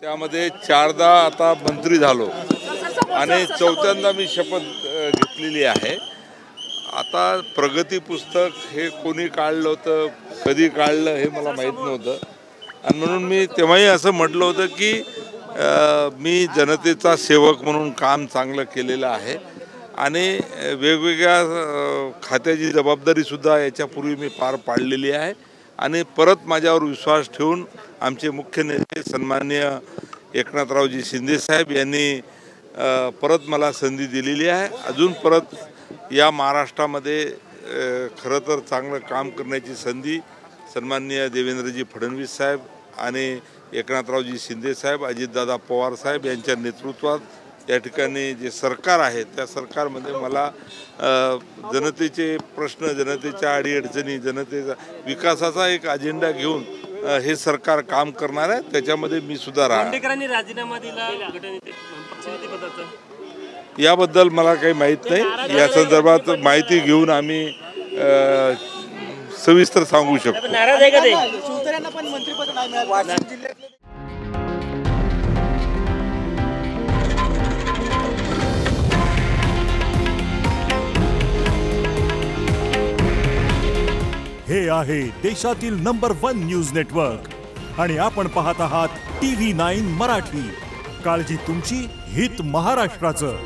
त्यामध्ये 4दा आता मंत्री झालो आणि 4थ्यांदा मी शपथ घेतलेली आहे। आता प्रगती पुस्तक हे कोणी काढलं होतं, कधी काढलं हे मला माहीत नव्हतं आणि म्हणून मी तेव्हाही असं म्हटलं होतं की मी जनतेचा सेवक म्हणून काम चांगलं केलेलं आहे आणि वेगवेगळ्या खात्याची जबाबदारीसुद्धा याच्यापूर्वी मी पार पाडलेली आहे आणि परत माझ्यावर विश्वास ठेवून आमचे मुख्य नेते सन्माननीय एकनाथरावजी शिंदे साहेब यांनी परत मला संधी दिलेली आहे। अजून परत या महाराष्ट्रामध्ये खरं तर चांगलं काम करण्याची संधी सन्माननीय देवेंद्रजी फडणवीस साहेब आणि एकनाथरावजी शिंदे साहेब, अजितदादा पवार साहेब यांच्या नेतृत्वात या ठिकाणी जे सरकार आहे त्या सरकारमध्ये मला जनतेचे प्रश्न, जनतेच्या अडीअडचणी, जनतेचा विकासाचा एक अजेंडा घेऊन हे सरकार काम करणार आहे। त्याच्यामध्ये मी सुद्धा राहणार। राजीनामा दिला पक्षनेतेपदाचा, याबद्दल मला काही माहीत नाही। या संदर्भात माहिती घेऊन आम्ही सविस्तर सांगू शकतो। नाराज आहे का ते? शिवसेनेला पण मंत्रिपद नाही मिळालं वाशिम जिल्ह्यातले। हे आहे देशातील नंबर 1 न्यूज नेटवर्क आणि आपण पाहत आहात TV9 मराठी। काळजी तुमची, हित महाराष्ट्राचं।